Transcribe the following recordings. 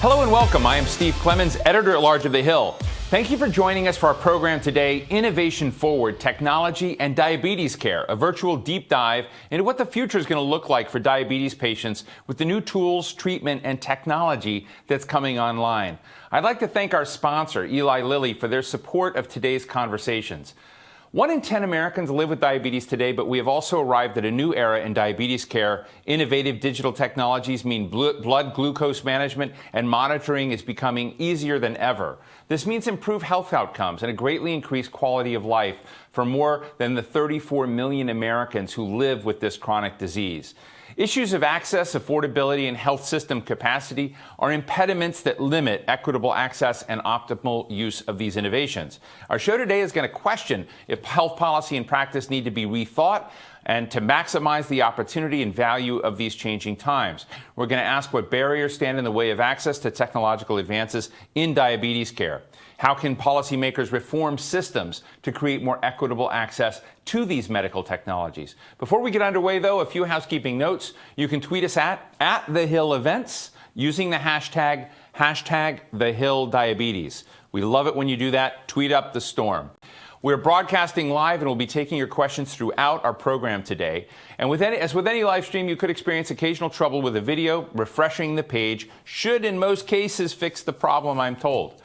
Hello and welcome. I am Steve Clemens, editor-at-large of The Hill. Thank you for joining us for our program today, Innovation Forward, Technology and Diabetes Care, a virtual deep dive into what the future is going to look like for diabetes patients with the new tools, treatment, and technology that's coming online. I'd like to thank our sponsor, Eli Lilly, for their support of today's conversations. 1 in 10 Americans live with diabetes today, but we have also arrived at a new era in diabetes care. Innovative digital technologies mean blood glucose management and monitoring is becoming easier than ever. This means improved health outcomes and a greatly increased quality of life for more than the 34 million Americans who live with this chronic disease. Issues of access, affordability, and health system capacity are impediments that limit equitable access and optimal use of these innovations. Our show today is going to question if health policy and practice need to be rethought and to maximize the opportunity and value of these changing times. We're going to ask what barriers stand in the way of access to technological advances in diabetes care. How can policymakers reform systems to create more equitable access to these medical technologies? Before we get underway, though, a few housekeeping notes. You can tweet us at The Hill Events using the hashtag TheHillDiabetes. We love it when you do that. Tweet up the storm. We're broadcasting live and we'll be taking your questions throughout our program today. And as with any live stream, you could experience occasional trouble with a video. Refreshing the page should, in most cases, fix the problem, I'm told.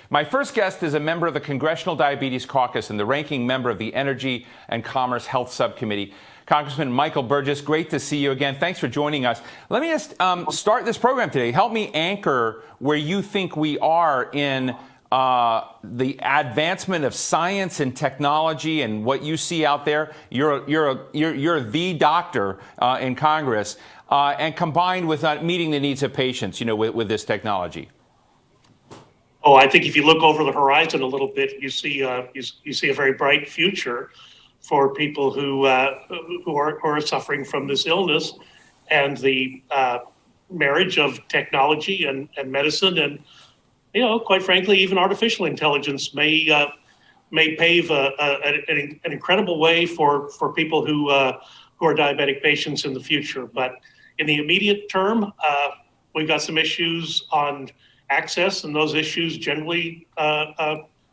My first guest is a member of the Congressional Diabetes Caucus and the ranking member of the Energy and Commerce Health Subcommittee. Congressman Michael Burgess, great to see you again. Thanks for joining us. Let me just start this program today. Help me anchor where you think we are in the advancement of science and technology and what you see out there. You're the doctor in Congress, and combined with meeting the needs of patients, with this technology. Oh, I think if you look over the horizon a little bit, you see a very bright future for people who are suffering from this illness, and the marriage of technology and medicine, and quite frankly, even artificial intelligence may pave an incredible way for people who are diabetic patients in the future. But in the immediate term, we've got some issues on access, and those issues generally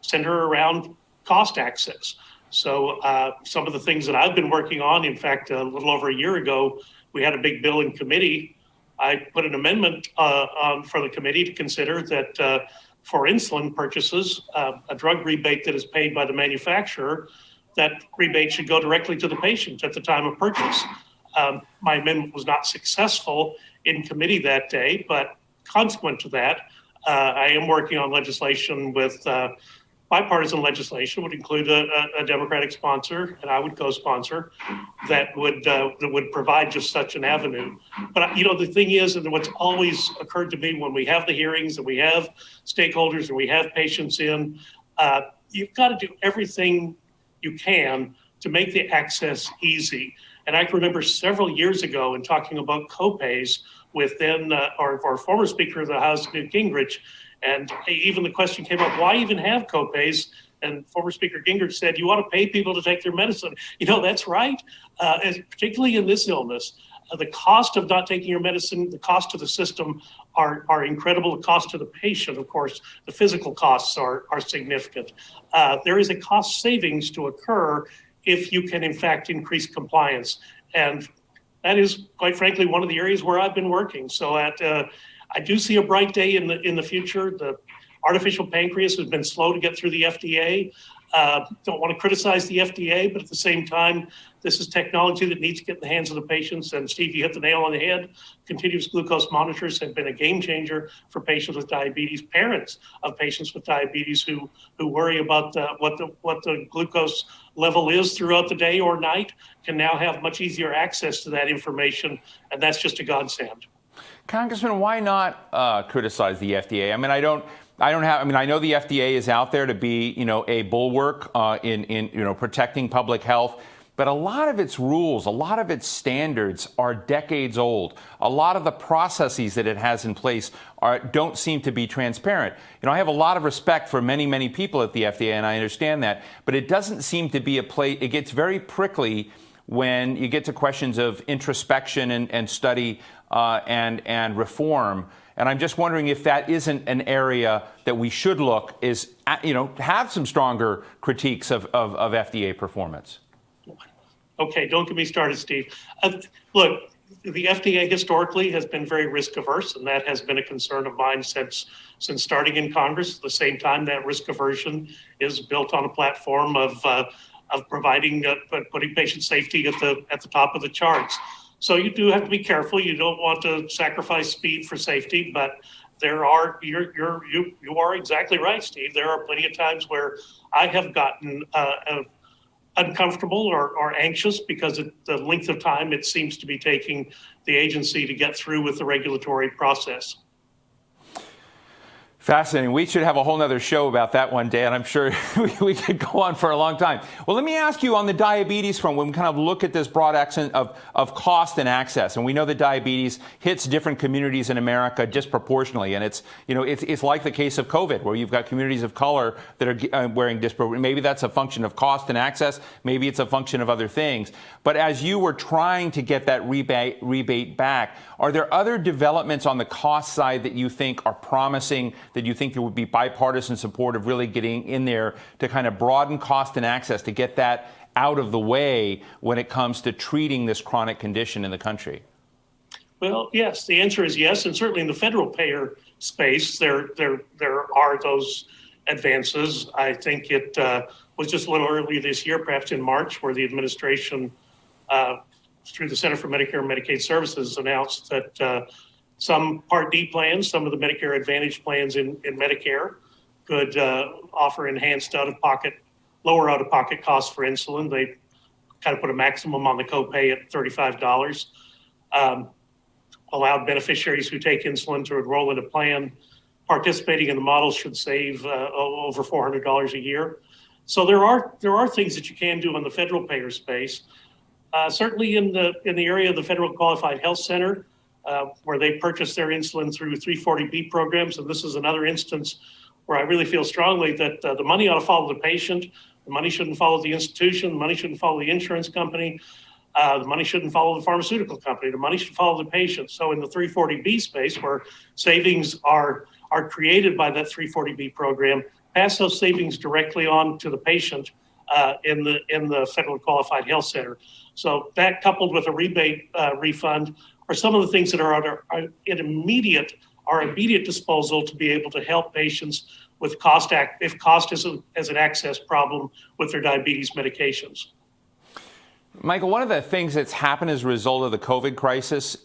center around cost access. So some of the things that I've been working on, in fact, a little over a year ago, we had a big bill in committee. I put an amendment for the committee to consider that for insulin purchases, a drug rebate that is paid by the manufacturer, that rebate should go directly to the patient at the time of purchase. My amendment was not successful in committee that day, but consequent to that, I am working on legislation with bipartisan legislation, would include a Democratic sponsor, and I would co-sponsor, that would provide just such an avenue. But the thing is, and what's always occurred to me when we have the hearings and we have stakeholders and we have patients in, you've got to do everything you can to make the access easy. And I can remember several years ago in talking about copays with then our former Speaker of the House, Newt Gingrich, and even the question came up, why even have copays? And former Speaker Gingrich said, you want to pay people to take their medicine. That's right. Particularly in this illness, the cost of not taking your medicine, the cost to the system are incredible. The cost to the patient, of course, the physical costs are significant. There is a cost savings to occur if you can, in fact, increase compliance. And that is, quite frankly, one of the areas where I've been working. So I do see a bright day in the future. The artificial pancreas has been slow to get through the FDA. Don't want to criticize the FDA, but at the same time, this is technology that needs to get in the hands of the patients. And Steve, you hit the nail on the head. Continuous glucose monitors have been a game changer for patients with diabetes, parents of patients with diabetes who worry about what the glucose level is throughout the day or night, can now have much easier access to that information. And that's just a godsend. Congressman, why not criticize the FDA? I mean, I know the FDA is out there to be, a bulwark in protecting public health, but a lot of its rules, a lot of its standards are decades old. A lot of the processes that it has in place don't seem to be transparent. I have a lot of respect for many, many people at the FDA, and I understand that, but it doesn't seem to be a place. It gets very prickly when you get to questions of introspection and study and reform. And I'm just wondering if that isn't an area that we should look, have some stronger critiques of FDA performance. Okay, don't get me started, Steve. Look, the FDA historically has been very risk averse, and that has been a concern of mine since starting in Congress. At the same time, that risk aversion is built on a platform of providing putting patient safety at the top of the charts. So you do have to be careful. You don't want to sacrifice speed for safety, but you are exactly right, Steve. There are plenty of times where I have gotten uncomfortable or anxious because of the length of time it seems to be taking the agency to get through with the regulatory process. Fascinating. We should have a whole nother show about that one day, and I'm sure we could go on for a long time. Well, let me ask you on the diabetes front, when we kind of look at this broad accent of cost and access, and we know that diabetes hits different communities in America disproportionately, and it's like the case of COVID, where you've got communities of color that are wearing disproportionately. Maybe that's a function of cost and access. Maybe it's a function of other things. But as you were trying to get that rebate back, are there other developments on the cost side that you think are promising, that you think there would be bipartisan support of really getting in there to kind of broaden cost and access to get that out of the way when it comes to treating this chronic condition in the country? Well, yes, the answer is yes. And certainly in the federal payer space, there are those advances. I think it was just a little early this year, perhaps in March, where the administration, through the Center for Medicare and Medicaid Services, announced that some Part D plans, some of the Medicare Advantage plans in Medicare could offer enhanced lower out-of-pocket costs for insulin. They kind of put a maximum on the copay at $35, allowed beneficiaries who take insulin to enroll in a plan. Participating in the model should save over $400 a year. So there are things that you can do in the federal payer space. Certainly in the area of the Federal Qualified Health Center, where they purchase their insulin through 340B programs. And this is another instance where I really feel strongly that the money ought to follow the patient. The money shouldn't follow the institution. The money shouldn't follow the insurance company. The money shouldn't follow the pharmaceutical company. The money should follow the patient. So in the 340B space, where savings are created by that 340B program, pass those savings directly on to the patient in the Federal Qualified Health Center. So that, coupled with a rebate refund, are some of the things that are at immediate disposal to be able to help patients with if cost is an access problem with their diabetes medications. Michael, one of the things that's happened as a result of the COVID crisis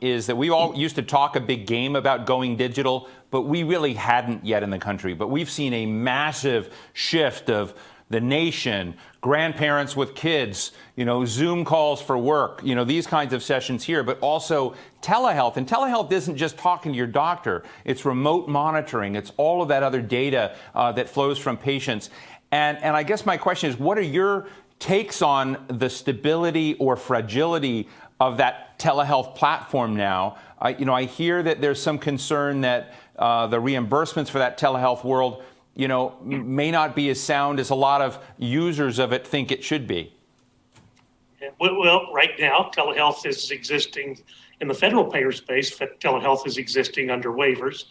is that we all used to talk a big game about going digital, but we really hadn't yet in the country. But we've seen a massive shift of the nation, grandparents with kids, Zoom calls for work, these kinds of sessions here, but also telehealth. And telehealth isn't just talking to your doctor. It's remote monitoring. It's all of that other data that flows from patients. And I guess my question is, what are your takes on the stability or fragility of that telehealth platform now? I hear that there's some concern that the reimbursements for that telehealth world may not be as sound as a lot of users of it think it should be. Well, right now, telehealth is existing in the federal payer space. Telehealth is existing under waivers,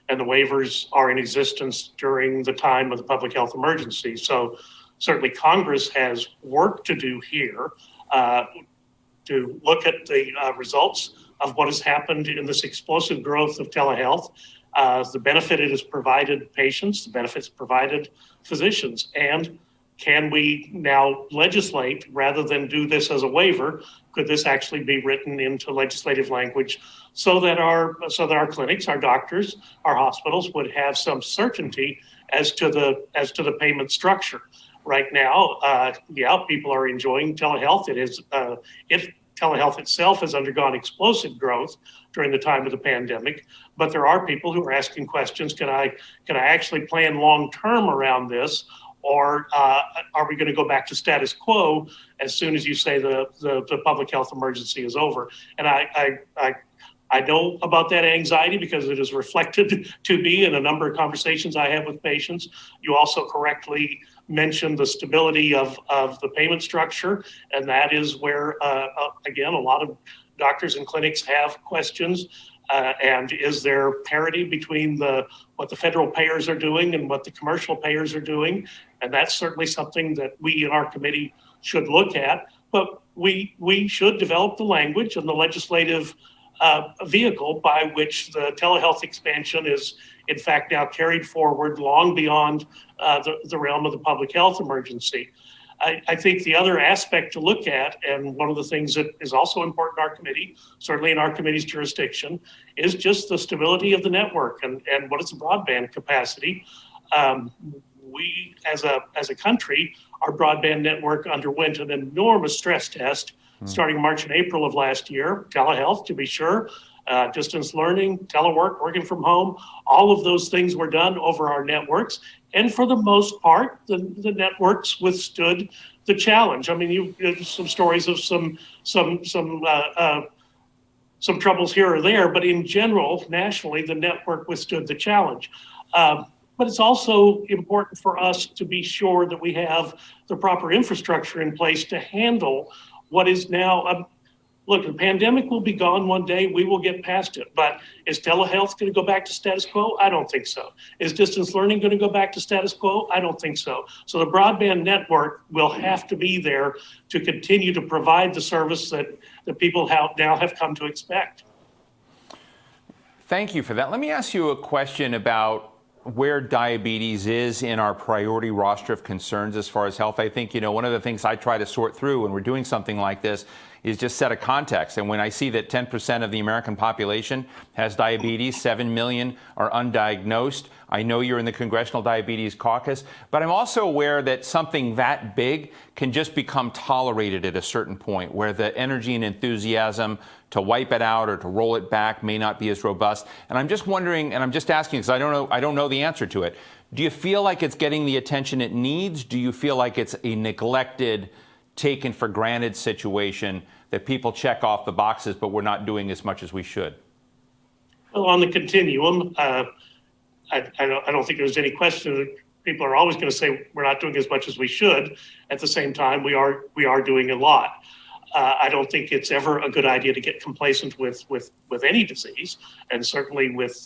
and the waivers are in existence during the time of the public health emergency. So certainly Congress has work to do here to look at the results of what has happened in this explosive growth of telehealth. The benefit it has provided patients, the benefits provided physicians, and can we now legislate rather than do this as a waiver? Could this actually be written into legislative language so that our clinics, our doctors, our hospitals would have some certainty as to the payment structure? Right now, people are enjoying telehealth. Telehealth itself has undergone explosive growth during the time of the pandemic, but there are people who are asking questions. Can I actually plan long term around this, or are we going to go back to status quo as soon as you say the public health emergency is over? And I know about that anxiety because it is reflected to me in a number of conversations I have with patients. You also correctly mentioned the stability of the payment structure, and that is where, again, a lot of doctors and clinics have questions. And is there parity between what the federal payers are doing and what the commercial payers are doing? And that's certainly something that we in our committee should look at. But we should develop the language and the legislative vehicle by which the telehealth expansion is, in fact, now carried forward long beyond the realm of the public health emergency. I think the other aspect to look at, and one of the things that is also important in our committee, certainly in our committee's jurisdiction, is just the stability of the network and what is the broadband capacity. We, as a country, our broadband network underwent an enormous stress test starting March and April of last year. Telehealth, to be sure, distance learning, telework, working from home, all of those things were done over our networks. And for the most part, the networks withstood the challenge. I mean, you some stories of some troubles here or there, but in general, nationally, the network withstood the challenge. But it's also important for us to be sure that we have the proper infrastructure in place to handle what is now look, the pandemic will be gone one day. We will get past it. But is telehealth going to go back to status quo? I don't think so. Is distance learning going to go back to status quo? I don't think so. So the broadband network will have to be there to continue to provide the service that people now have come to expect. Thank you for that. Let me ask you a question about where diabetes is in our priority roster of concerns as far as health. I think, one of the things I try to sort through when we're doing something like this is just set a context. And when I see that 10% of the American population has diabetes, 7 million are undiagnosed, I know you're in the Congressional Diabetes Caucus, but I'm also aware that something that big can just become tolerated at a certain point, where the energy and enthusiasm to wipe it out or to roll it back may not be as robust. And I'm just wondering, and I'm just asking because I don't know the answer to it. Do you feel like it's getting the attention it needs? Do you feel like it's a neglected, taken for granted situation that people check off the boxes, but we're not doing as much as we should? Well, on the continuum, I don't think there's any question that people are always going to say we're not doing as much as we should. At the same time, we are doing a lot. I don't think it's ever a good idea to get complacent with any disease, and certainly with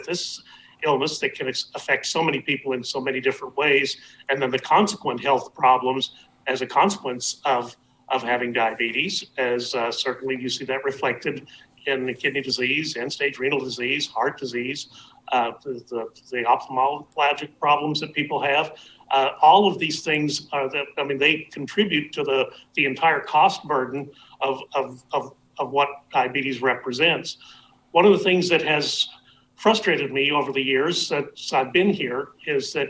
this illness that can affect so many people in so many different ways, and then the consequent health problems as a consequence of having diabetes, as certainly you see that reflected in the kidney disease, end-stage renal disease, heart disease, the ophthalmologic problems that people have. All of these things they contribute to the entire cost burden of what diabetes represents. One of the things that has frustrated me over the years since I've been here is that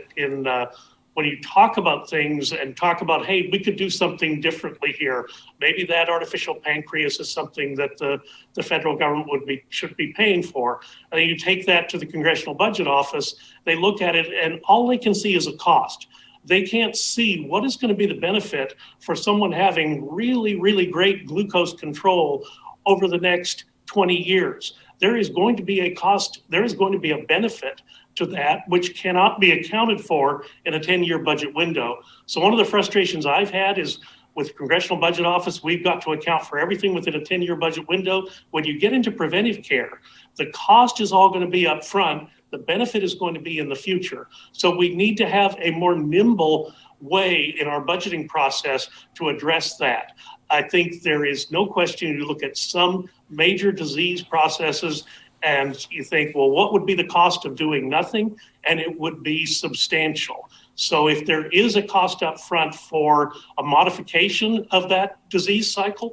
when you talk about things and talk about, hey, we could do something differently here. Maybe that artificial pancreas is something that the federal government should be paying for. And then you take that to the Congressional Budget Office, they look at it and all they can see is a cost. They can't see what is going to be the benefit for someone having really, really great glucose control over the next 20 years. There is going to be a cost, there is going to be a benefit to that, which cannot be accounted for in a 10-year budget window. So one of the frustrations I've had is with Congressional Budget Office, we've got to account for everything within a 10-year budget window. When you get into preventive care, the cost is all going to be up front. The benefit is going to be in the future. So we need to have a more nimble way in our budgeting process to address that. I think there is no question you look at some major disease processes and you think, well, what would be the cost of doing nothing? And it would be substantial. So if there is a cost up front for a modification of that disease cycle,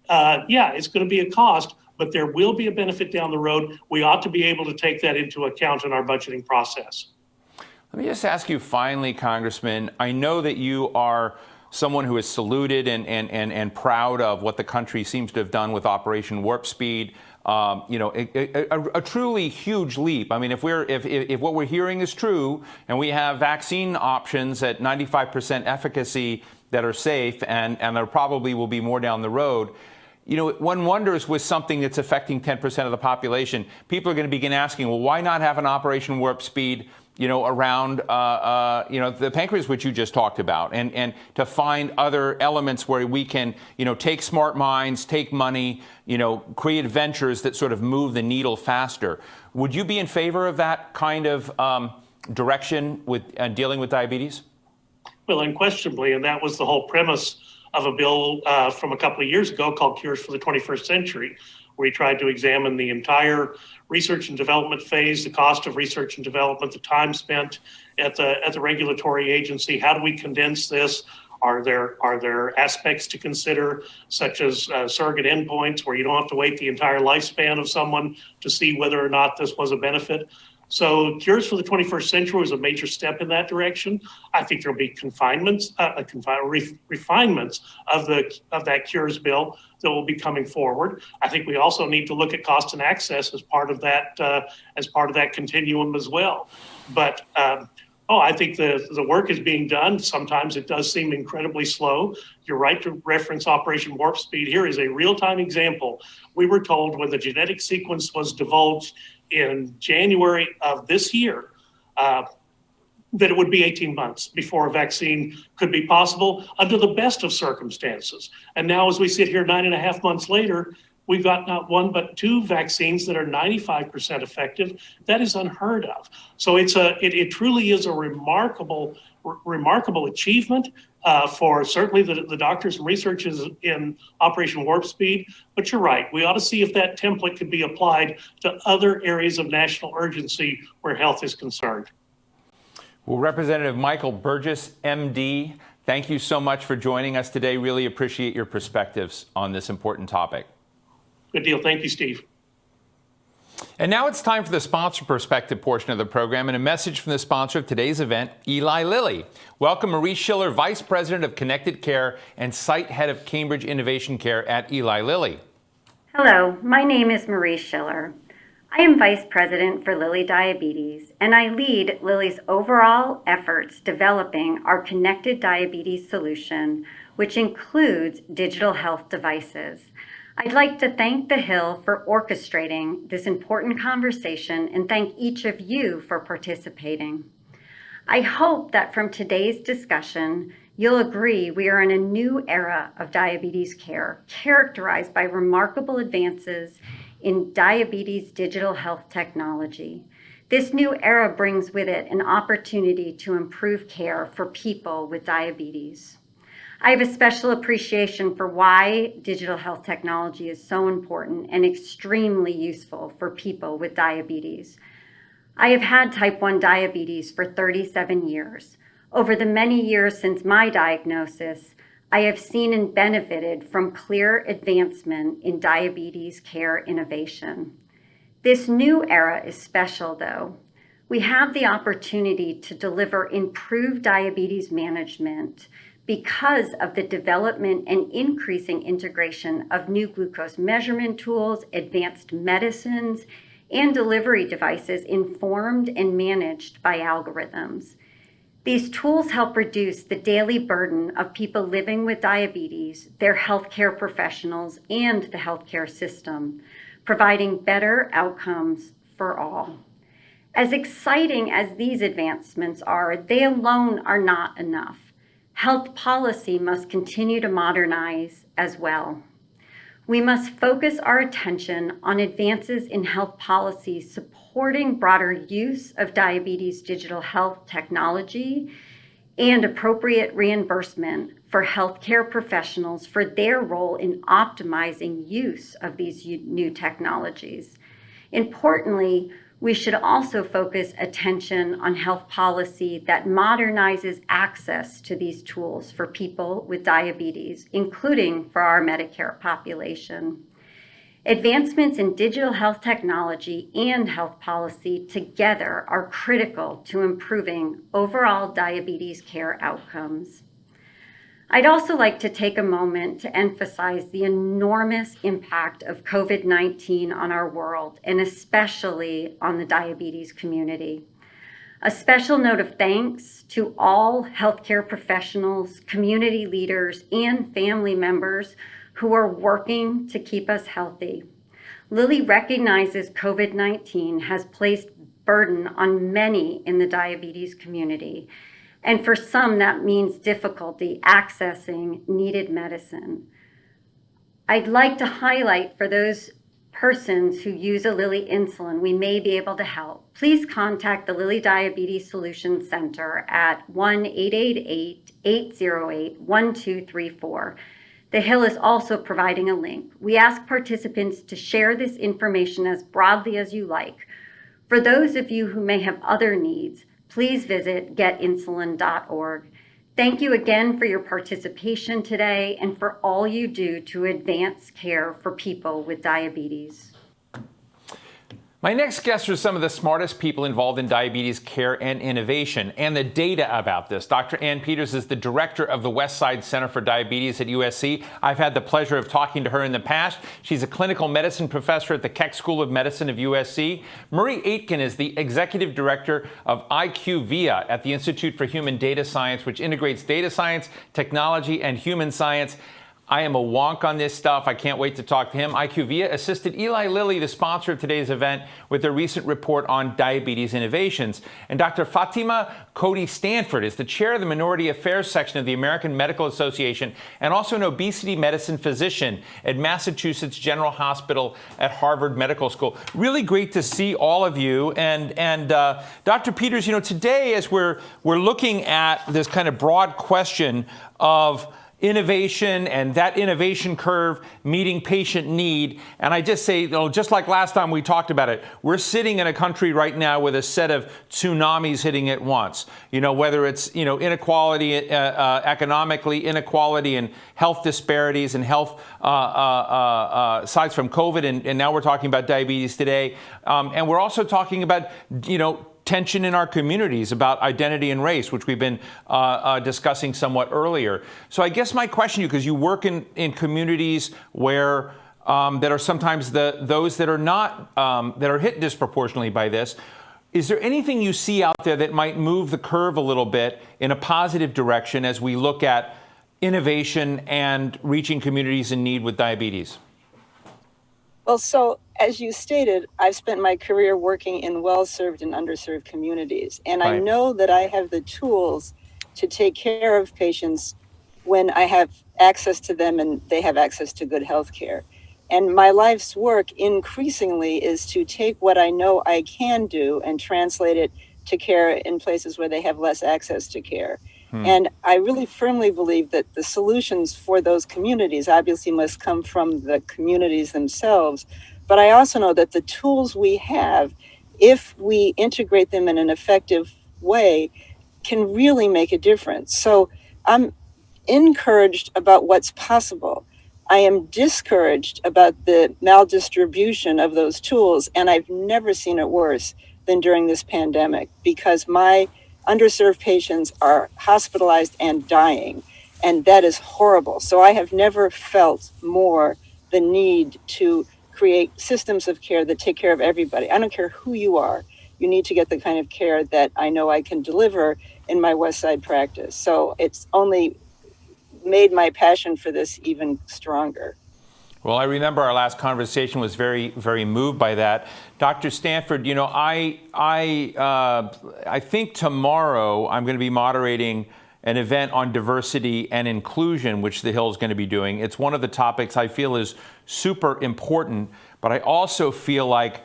it's going to be a cost, but there will be a benefit down the road. We ought to be able to take that into account in our budgeting process. Let me just ask you finally, Congressman, I know that you are someone who is saluted and proud of what the country seems to have done with Operation Warp Speed. A truly huge leap. I mean, if what we're hearing is true, and we have vaccine options at 95% efficacy that are safe, and there probably will be more down the road, one wonders with something that's affecting 10% of the population, people are going to begin asking, well, why not have an Operation Warp Speed around, the pancreas, which you just talked about, and to find other elements where we can, take smart minds, take money, create ventures that sort of move the needle faster. Would you be in favor of that kind of direction with dealing with diabetes? Well, unquestionably, and that was the whole premise of a bill from a couple of years ago called Cures for the 21st Century, where he tried to examine the entire research and development phase, the cost of research and development, the time spent at the regulatory agency. How do we condense this? Are there aspects to consider, such as surrogate endpoints, where you don't have to wait the entire lifespan of someone to see whether or not this was a benefit? So Cures for the 21st Century was a major step in that direction. I think there'll be refinements of that Cures bill that will be coming forward. I think we also need to look at cost and access as part of that continuum as well. But I think the work is being done. Sometimes it does seem incredibly slow. You're right to reference Operation Warp Speed. Here is a real-time example. We were told when the genetic sequence was divulged in January of this year that it would be 18 months before a vaccine could be possible under the best of circumstances. And now as we sit here 9.5 months later, we've got not one but two vaccines that are 95% effective. That is unheard of. So it truly is a remarkable achievement for certainly the doctors and researchers in Operation Warp Speed. But you're right, we ought to see if that template could be applied to other areas of national urgency where health is concerned. Well, Representative Michael Burgess, MD, thank you so much for joining us today. Really appreciate your perspectives on this important topic. Good deal. Thank you, Steve. And now it's time for the sponsor perspective portion of the program and a message from the sponsor of today's event, Eli Lilly. Welcome Marie Schiller, Vice President of Connected Care and Site Head of Cambridge Innovation Care at Eli Lilly. Hello, my name is Marie Schiller. I am Vice President for Lilly Diabetes, and I lead Lilly's overall efforts developing our connected diabetes solution, which includes digital health devices. I'd like to thank The Hill for orchestrating this important conversation and thank each of you for participating. I hope that from today's discussion, you'll agree we are in a new era of diabetes care, characterized by remarkable advances in diabetes digital health technology. This new era brings with it an opportunity to improve care for people with diabetes. I have a special appreciation for why digital health technology is so important and extremely useful for people with diabetes. I have had type 1 diabetes for 37 years. Over the many years since my diagnosis, I have seen and benefited from clear advancement in diabetes care innovation. This new era is special, though. We have the opportunity to deliver improved diabetes management because of the development and increasing integration of new glucose measurement tools, advanced medicines, and delivery devices informed and managed by algorithms. These tools help reduce the daily burden of people living with diabetes, their healthcare professionals, and the healthcare system, providing better outcomes for all. As exciting as these advancements are, they alone are not enough. Health policy must continue to modernize as well. We must focus our attention on advances in health policy supporting broader use of diabetes digital health technology and appropriate reimbursement for healthcare professionals for their role in optimizing use of these new technologies. Importantly, we should also focus attention on health policy that modernizes access to these tools for people with diabetes, including for our Medicare population. Advancements in digital health technology and health policy together are critical to improving overall diabetes care outcomes. I'd also like to take a moment to emphasize the enormous impact of COVID-19 on our world, and especially on the diabetes community. A special note of thanks to all healthcare professionals, community leaders, and family members who are working to keep us healthy. Lilly recognizes COVID-19 has placed burden on many in the diabetes community. And for some, that means difficulty accessing needed medicine. I'd like to highlight for those persons who use a Lilly insulin, we may be able to help. Please contact the Lilly Diabetes Solutions Center at 1-888-808-1234. The Hill is also providing a link. We ask participants to share this information as broadly as you like. For those of you who may have other needs, please visit getinsulin.org. Thank you again for your participation today and for all you do to advance care for people with diabetes. My next guests are some of the smartest people involved in diabetes care and innovation, and the data about this. Dr. Ann Peters is the director of the Westside Center for Diabetes at USC. I've had the pleasure of talking to her in the past. She's a clinical medicine professor at the Keck School of Medicine of USC. Marie Aitken is the executive director of IQVIA at the Institute for Human Data Science, which integrates data science, technology, and human science. I am a wonk on this stuff. I can't wait to talk to him. IQVIA assisted Eli Lilly, the sponsor of today's event, with their recent report on diabetes innovations. And Dr. Fatima Cody Stanford is the chair of the Minority Affairs section of the American Medical Association and also an obesity medicine physician at Massachusetts General Hospital at Harvard Medical School. Really great to see all of you. And Dr. Peters, today as we're looking at this kind of broad question of innovation and that innovation curve meeting patient need. And I just say, just like last time we talked about it, we're sitting in a country right now with a set of tsunamis hitting at once. Whether it's, inequality, economically inequality and health disparities and health sides from COVID. And now we're talking about diabetes today. And we're also talking about, tension in our communities about identity and race, which we've been discussing somewhat earlier. So I guess my question to you, because you work in communities where that are sometimes those that are not that are hit disproportionately by this, is there anything you see out there that might move the curve a little bit in a positive direction as we look at innovation and reaching communities in need with diabetes? Well, so as you stated, I've spent my career working in well-served and underserved communities. And Right. I know that I have the tools to take care of patients when I have access to them and they have access to good health care. And my life's work increasingly is to take what I know I can do and translate it to care in places where they have less access to care. And I really firmly believe that the solutions for those communities obviously must come from the communities themselves. But I also know that the tools we have, if we integrate them in an effective way, can really make a difference. So I'm encouraged about what's possible. I am discouraged about the maldistribution of those tools, and I've never seen it worse than during this pandemic, because my underserved patients are hospitalized and dying, and that is horrible. So I have never felt more the need to create systems of care that take care of everybody. I don't care who you are. You need to get the kind of care that I know I can deliver in my West Side practice. So it's only made my passion for this even stronger. Well, I remember our last conversation was very, very moved by that. Dr. Stanford, I think tomorrow I'm going to be moderating an event on diversity and inclusion, which the Hill is going to be doing. It's one of the topics I feel is super important, but I also feel like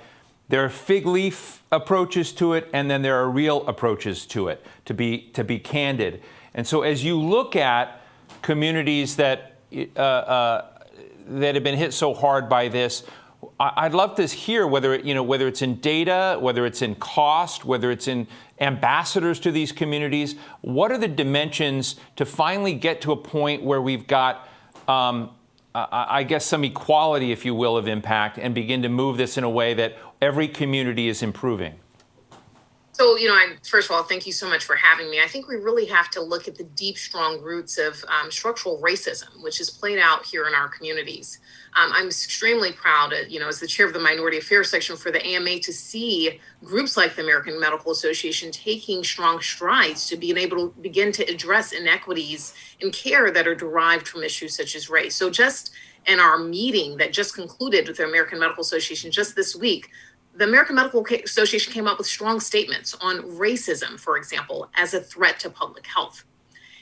there are fig leaf approaches to it, and then there are real approaches to it, to be candid. And so as you look at communities that have been hit so hard by this, I'd love to hear whether it's in data, whether it's in cost, whether it's in ambassadors to these communities. What are the dimensions to finally get to a point where we've got, I guess, some equality, if you will, of impact, and begin to move this in a way that every community is improving? So, first of all, thank you so much for having me. I think we really have to look at the deep, strong roots of structural racism, which is played out here in our communities. I'm extremely proud, as the chair of the Minority Affairs section for the AMA, to see groups like the American Medical Association taking strong strides to be able to begin to address inequities in care that are derived from issues such as race. So just in our meeting that just concluded with the American Medical Association just this week, The American Medical Association came up with strong statements on racism, for example, as a threat to public health.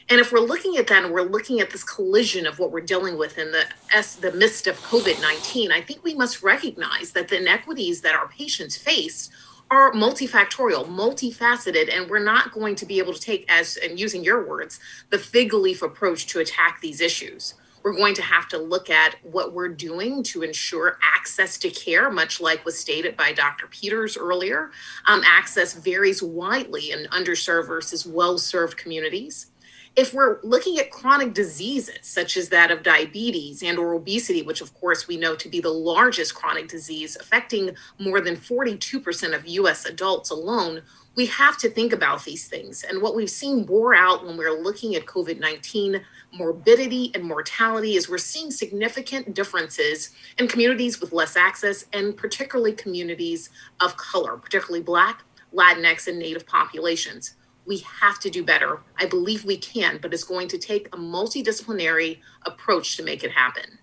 And if we're looking at that and we're looking at this collision of what we're dealing with in the midst of COVID-19, I think we must recognize that the inequities that our patients face are multifactorial, multifaceted, and we're not going to be able to take, as and using your words, the fig leaf approach to attack these issues. We're going to have to look at what we're doing to ensure access to care, much like was stated by Dr. Peters earlier. Access varies widely in underserved versus well-served communities. If we're looking at chronic diseases, such as that of diabetes and or obesity, which of course we know to be the largest chronic disease affecting more than 42% of US adults alone, we have to think about these things. And what we've seen bore out when we're looking at COVID-19 morbidity and mortality is we're seeing significant differences in communities with less access, and particularly communities of color, particularly Black, Latinx, and Native populations. We have to do better. I believe we can, but it's going to take a multidisciplinary approach to make it happen.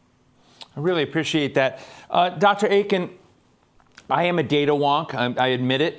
I really appreciate that. Dr. Aiken, I am a data wonk, I admit it,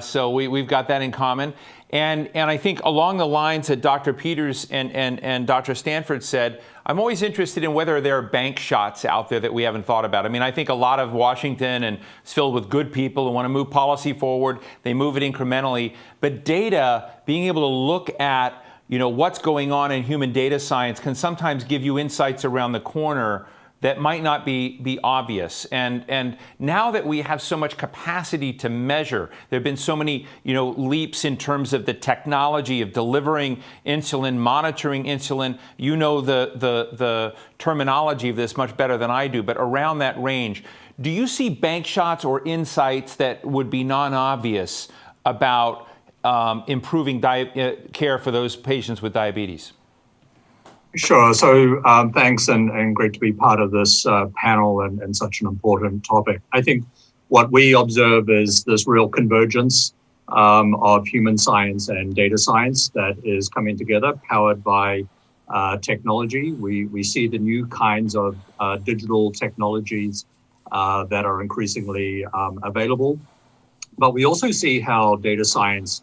so we've got that in common. And I think along the lines that Dr. Peters and Dr. Stanford said, I'm always interested in whether there are bank shots out there that we haven't thought about. I mean, I think a lot of Washington is filled with good people who want to move policy forward. They move it incrementally. But data, being able to look at, what's going on in human data science can sometimes give you insights around the corner that might not be obvious. And now that we have so much capacity to measure, there have been so many, leaps in terms of the technology of delivering insulin, monitoring insulin. You know the terminology of this much better than I do, but around that range, do you see bank shots or insights that would be non-obvious about improving care for those patients with diabetes? Sure. So thanks and great to be part of this panel and such an important topic. I think what we observe is this real convergence of human science and data science that is coming together, powered by technology. We see the new kinds of digital technologies that are increasingly available. But we also see how data science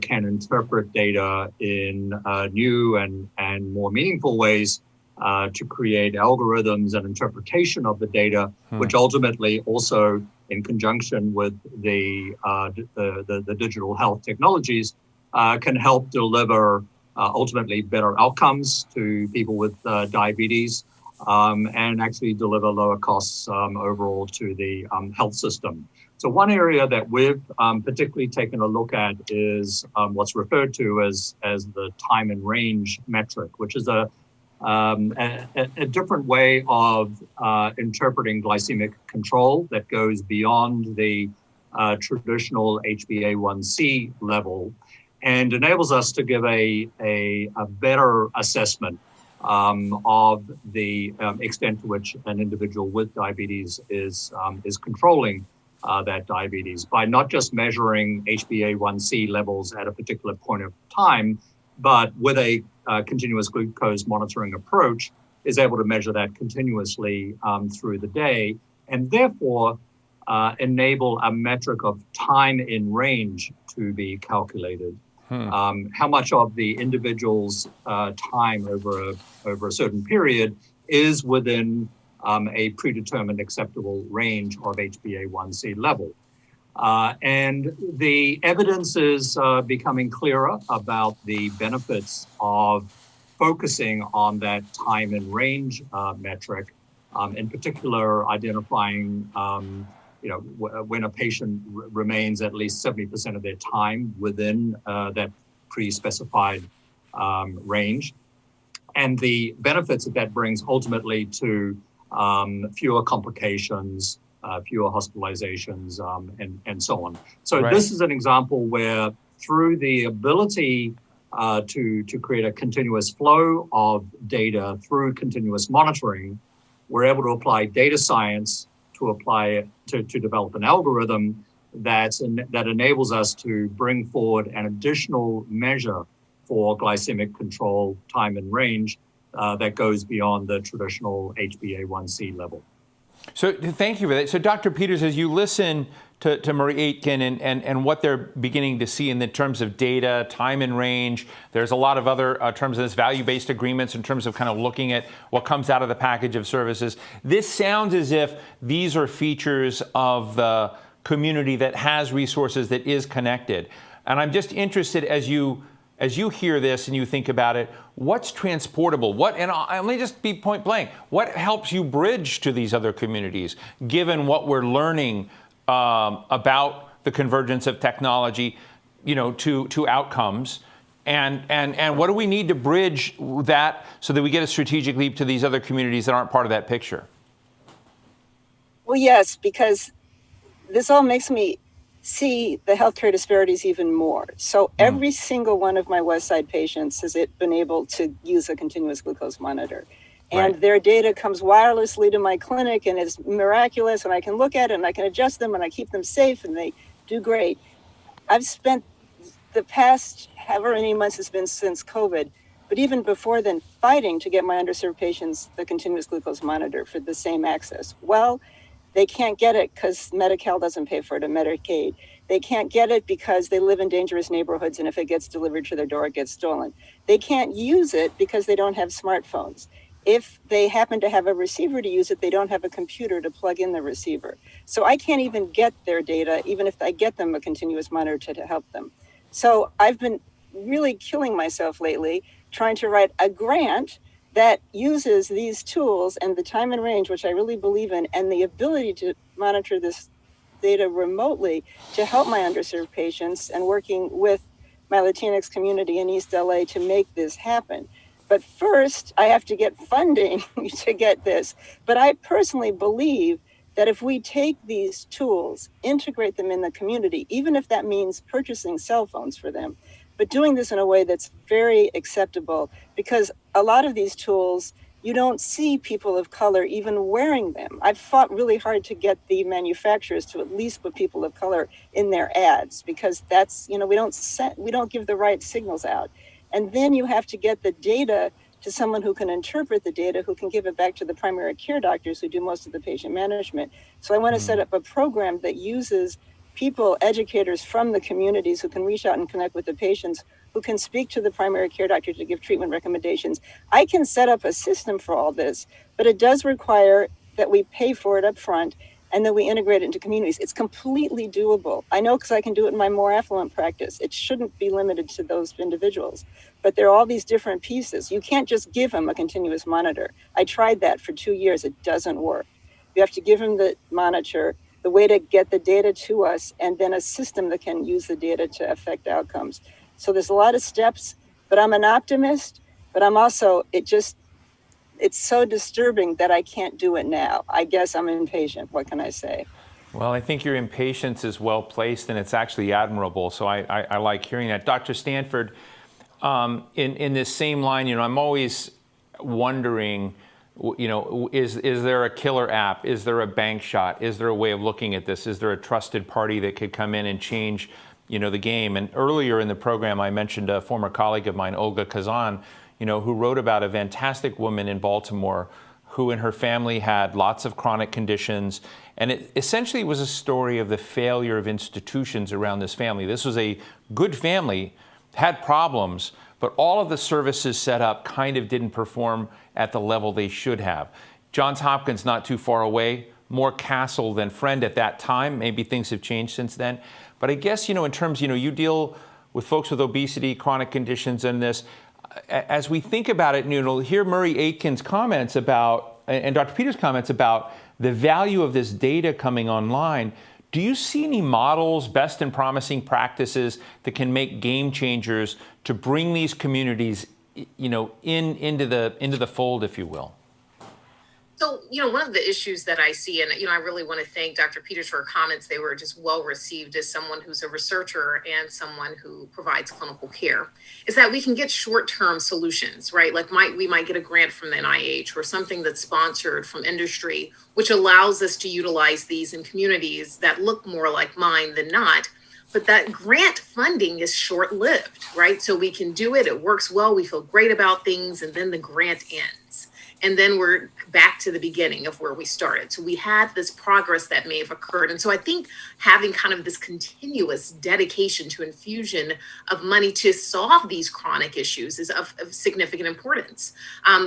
can interpret data in new and more meaningful ways to create algorithms and interpretation of the data, which ultimately also, in conjunction with the digital health technologies, can help deliver ultimately better outcomes to people with diabetes and actually deliver lower costs overall to the health system. So one area that we've particularly taken a look at is what's referred to as the time and range metric, which is a different way of interpreting glycemic control that goes beyond the traditional HbA1c level and enables us to give a better assessment of the extent to which an individual with diabetes is controlling that diabetes by not just measuring HbA1c levels at a particular point of time, but with a continuous glucose monitoring approach is able to measure that continuously through the day, and therefore enable a metric of time in range to be calculated. How much of the individual's time over a certain period is within a predetermined acceptable range of HbA1c level. And the evidence is becoming clearer about the benefits of focusing on that time and range metric, in particular identifying when a patient remains at least 70% of their time within that pre-specified range, and the benefits that brings ultimately to fewer complications, fewer hospitalizations, and so on. So This is an example where through the ability to create a continuous flow of data through continuous monitoring, we're able to apply data science to develop an algorithm that enables us to bring forward an additional measure for glycemic control, time and range that goes beyond the traditional HbA1c level. So thank you for that. So Dr. Peters, as you listen to Marie Aitken and what they're beginning to see in the terms of data, time and range, there's a lot of other terms of this, value-based agreements in terms of kind of looking at what comes out of the package of services. This sounds as if these are features of the community that has resources, that is connected. And I'm just interested, as you hear this and you think about it, what's transportable? Let me just be point blank. What helps you bridge to these other communities, given what we're learning about the convergence of technology, to outcomes, and what do we need to bridge that so that we get a strategic leap to these other communities that aren't part of that picture? Well, yes, because this all makes me see the healthcare disparities even more. So every single one of my West Side patients has been able to use a continuous glucose monitor. And Right. their data comes wirelessly to my clinic, and it's miraculous, and I can look at it and I can adjust them and I keep them safe and they do great. I've spent the past however many months it's been since COVID, but even before then, fighting to get my underserved patients the continuous glucose monitor for the same access. Well, they can't get it because Medi-Cal doesn't pay for it, or Medicaid. They can't get it because they live in dangerous neighborhoods, and if it gets delivered to their door, it gets stolen. They can't use it because they don't have smartphones. If they happen to have a receiver to use it, they don't have a computer to plug in the receiver. So I can't even get their data, even if I get them a continuous monitor to help them. So I've been really killing myself lately trying to write a grant that uses these tools and the time and range, which I really believe in, and the ability to monitor this data remotely to help my underserved patients, and working with my Latinx community in East LA to make this happen. But first, I have to get funding to get this. But I personally believe that if we take these tools, integrate them in the community, even if that means purchasing cell phones for them, but doing this in a way that's very acceptable, because a lot of these tools, you don't see people of color even wearing them. I've fought really hard to get the manufacturers to at least put people of color in their ads, because that's, we don't give the right signals out. And then you have to get the data to someone who can interpret the data, who can give it back to the primary care doctors who do most of the patient management. So I want to set up a program that uses people, educators from the communities who can reach out and connect with the patients, who can speak to the primary care doctor to give treatment recommendations. I can set up a system for all this, but it does require that we pay for it up front and then we integrate it into communities. It's completely doable. I know, because I can do it in my more affluent practice. It shouldn't be limited to those individuals, but there are all these different pieces. You can't just give them a continuous monitor. I tried that for 2 years. It doesn't work. You have to give them the monitor, the way to get the data to us, and then a system that can use the data to affect outcomes. So there's a lot of steps, but I'm an optimist, but I'm also, it's so disturbing that I can't do it now. I guess I'm impatient. What can I say? Well, I think your impatience is well placed, and it's actually admirable. So I like hearing that. Dr. Stanford, in this same line, I'm always wondering, is there a killer app? Is there a bank shot? Is there a way of looking at this? Is there a trusted party that could come in and change, the game? And earlier in the program, I mentioned a former colleague of mine, Olga Kazan, who wrote about a fantastic woman in Baltimore who and her family had lots of chronic conditions. And it essentially was a story of the failure of institutions around this family. This was a good family, had problems, but all of the services set up kind of didn't perform at the level they should have. Johns Hopkins not too far away, more castle than friend at that time. Maybe things have changed since then. But I guess, in terms, you deal with folks with obesity, chronic conditions, and this. As we think about it, hear Marie Aitken's comments about, and Dr. Peters' comments about the value of this data coming online. Do you see any models, best and promising practices that can make game changers to bring these communities, into the fold, if you will? So, one of the issues that I see, and, I really want to thank Dr. Peters for her comments. They were just well received as someone who's a researcher and someone who provides clinical care, is that we can get short-term solutions, right? Like we might get a grant from the NIH or something that's sponsored from industry, which allows us to utilize these in communities that look more like mine than not. But that grant funding is short-lived, right? So we can do it, it works well, we feel great about things, and then the grant ends. and then we're back to the beginning of where we started. So we had this progress that may have occurred. And so I think having kind of this continuous dedication to infusion of money to solve these chronic issues is of significant importance.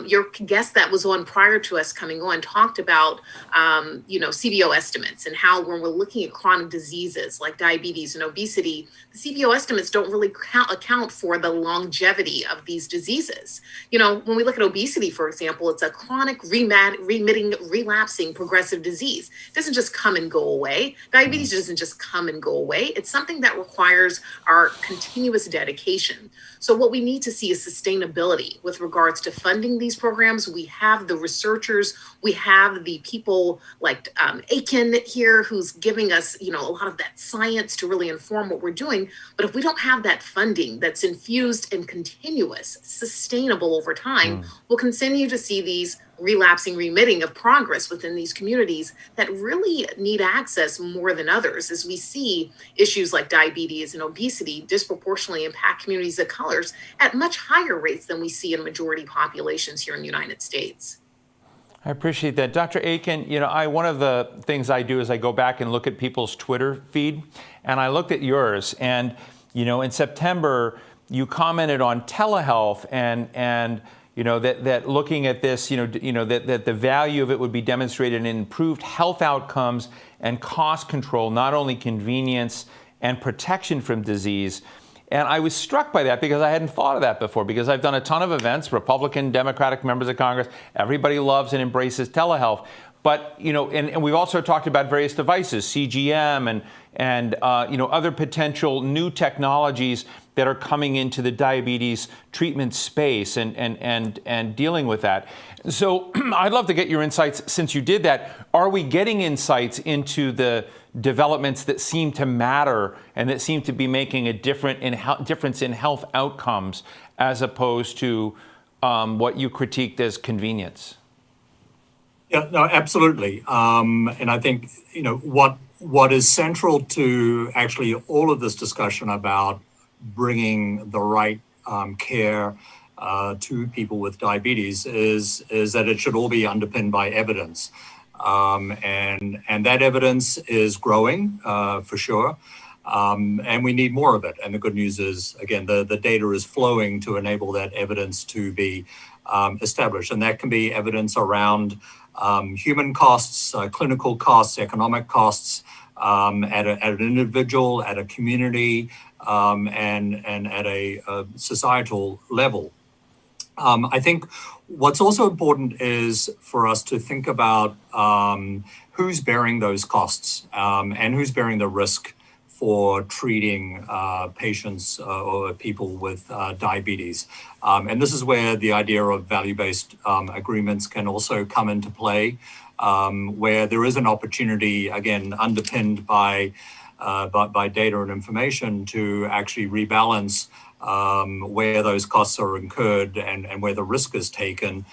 Your guest that was on prior to us coming on talked about, CBO estimates and how when we're looking at chronic diseases like diabetes and obesity, the CBO estimates don't really account for the longevity of these diseases. When we look at obesity, for example, it's a chronic, remitting, relapsing, progressive disease. It doesn't just come and go away. Diabetes doesn't just come and go away. It's something that requires our continuous dedication. So what we need to see is sustainability with regards to funding these programs. We have the researchers, we have the people like Aiken here who's giving us, a lot of that science to really inform what we're doing. But if we don't have that funding that's infused and continuous, sustainable over time, we'll continue to see these relapsing, remitting of progress within these communities that really need access more than others, as we see issues like diabetes and obesity disproportionately impact communities of colors at much higher rates than we see in majority populations here in the United States. I appreciate that. Dr. Aiken, one of the things I do is I go back and look at people's Twitter feed, and I looked at yours, and, in September, you commented on telehealth and that looking at this, that the value of it would be demonstrated in improved health outcomes and cost control, not only convenience and protection from disease. And I was struck by that because I hadn't thought of that before, because I've done a ton of events, Republican, Democratic members of Congress. Everybody loves and embraces telehealth. But, and we've also talked about various devices, CGM and other potential new technologies that are coming into the diabetes treatment space and dealing with that. So I'd love to get your insights since you did that. Are we getting insights into the developments that seem to matter and that seem to be making a difference in health outcomes as opposed to what you critiqued as convenience? Yeah, no, absolutely. And I think, what is central to actually all of this discussion about bringing the right care to people with diabetes is that it should all be underpinned by evidence. And that evidence is growing for sure. And we need more of it. And the good news is, again, the data is flowing to enable that evidence to be established. And that can be evidence around human costs, clinical costs, economic costs, at an individual, at a community, and at a societal level. I think what's also important is for us to think about who's bearing those costs and who's bearing the risk for treating patients or people with diabetes. And this is where the idea of value-based agreements can also come into play, where there is an opportunity, again, underpinned by data and information to actually rebalance where those costs are incurred and where the risk is taken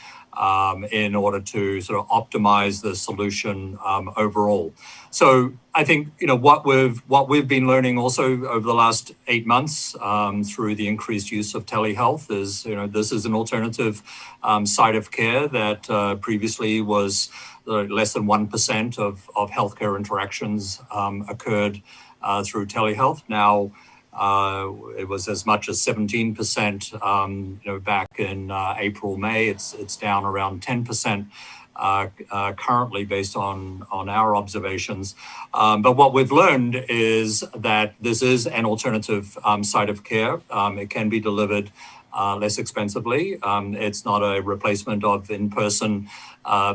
in order to sort of optimize the solution overall. So I think what we've been learning also over the last 8 months through the increased use of telehealth is this is an alternative site of care that previously was less than 1% of healthcare interactions occurred through telehealth. Now it was as much as 17%, back in April, May. It's down around 10% currently based on our observations. But what we've learned is that this is an alternative site of care. It can be delivered less expensively. It's not a replacement of in-person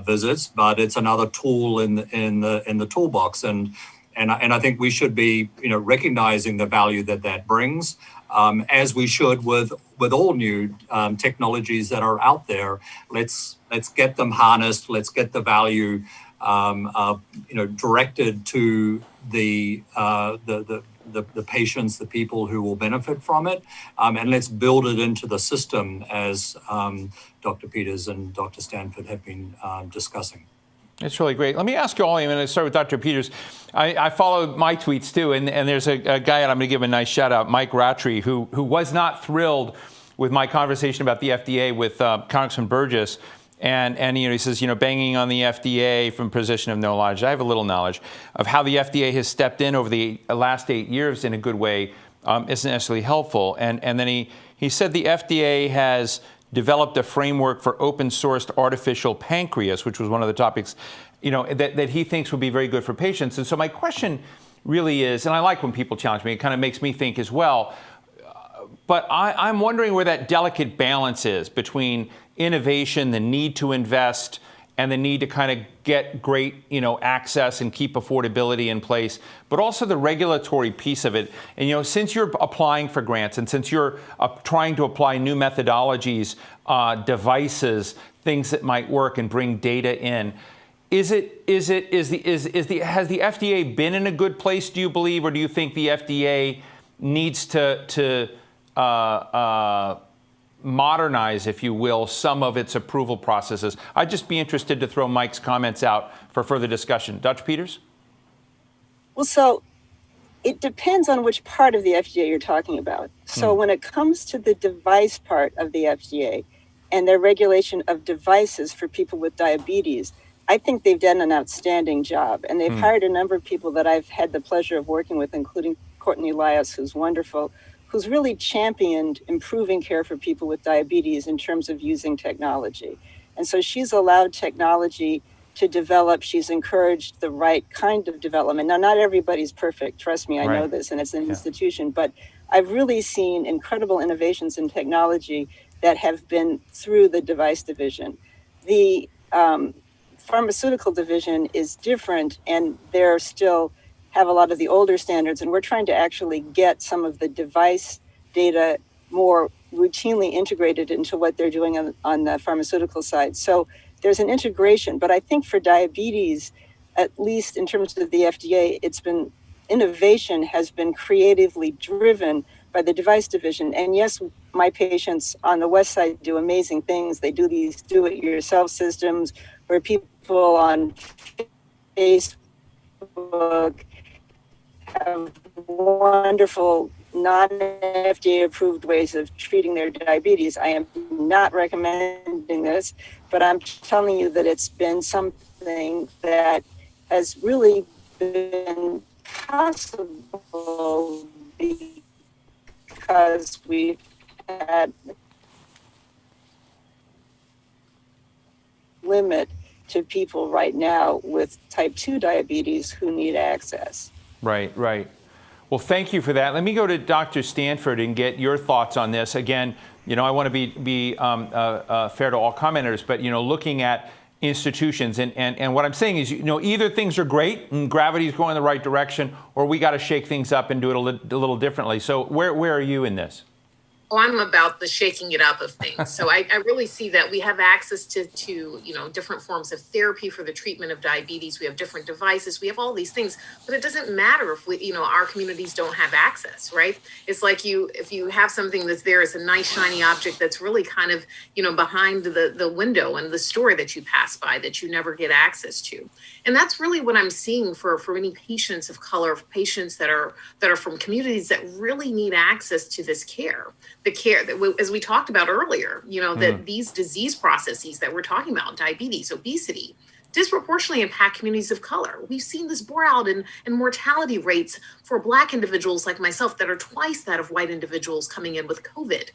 visits, but it's another tool in the toolbox. And I think we should be, recognizing the value that brings, as we should with all new technologies that are out there. Let's get them harnessed. Let's get the value, directed to the patients, the people who will benefit from it, and let's build it into the system as Dr. Peters and Dr. Stanford have been discussing. It's really great. Let me ask you all, I'm going to start with Dr. Peters. I follow my tweets too, and there's a guy, and I'm going to give a nice shout out, Mike Rattray, who was not thrilled with my conversation about the FDA with Congressman Burgess. And he says, banging on the FDA from a position of no knowledge. I have a little knowledge of how the FDA has stepped in over the last 8 years in a good way. Isn't necessarily helpful. And then he said the FDA has developed a framework for open-sourced artificial pancreas, which was one of the topics, that he thinks would be very good for patients. And so my question really is, and I like when people challenge me, it kind of makes me think as well, but I'm wondering where that delicate balance is between innovation, the need to invest, and the need to kind of get great, access and keep affordability in place, but also the regulatory piece of it. And, since you're applying for grants and since you're trying to apply new methodologies, devices, things that might work and bring data in, has the FDA been in a good place, do you believe, or do you think the FDA needs to modernize, if you will, some of its approval processes? I'd just be interested to throw Mike's comments out for further discussion. Dr. Peters? Well, so it depends on which part of the FDA you're talking about. So when it comes to the device part of the FDA and their regulation of devices for people with diabetes, I think they've done an outstanding job. And they've hired a number of people that I've had the pleasure of working with, including Courtney Elias, who's wonderful, who's really championed improving care for people with diabetes in terms of using technology. And so she's allowed technology to develop. She's encouraged the right kind of development. Now, not everybody's perfect. Trust me, I know this, and it's an institution. But I've really seen incredible innovations in technology that have been through the device division. The pharmaceutical division is different, and they're still have a lot of the older standards, and we're trying to actually get some of the device data more routinely integrated into what they're doing on the pharmaceutical side. So there's an integration, but I think for diabetes, at least in terms of the FDA, innovation has been creatively driven by the device division. And yes, my patients on the West Side do amazing things. They do these do-it-yourself systems where people on Facebook have wonderful non-FDA approved ways of treating their diabetes. I am not recommending this, but I'm telling you that it's been something that has really been possible because we've had limit to people right now with type 2 diabetes who need access. Right. Well, thank you for that. Let me go to Dr. Stanford and get your thoughts on this. Again, I want to be fair to all commenters, but, looking at institutions and what I'm saying is, either things are great and gravity's going in the right direction, or we got to shake things up and do it a little differently. So where are you in this? Oh, I'm about the shaking it up of things. So I really see that we have access to different forms of therapy for the treatment of diabetes. We have different devices. We have all these things, but it doesn't matter if our communities don't have access, right? It's like if you have something that's there as a nice shiny object that's really kind of behind the window and the store that you pass by that you never get access to. And that's really what I'm seeing for many patients of color, patients that are from communities that really need access to this care. The care that, as we talked about earlier, that these disease processes that we're talking about, diabetes, obesity, disproportionately impact communities of color. We've seen this bore out in mortality rates for Black individuals like myself that are twice that of white individuals coming in with COVID.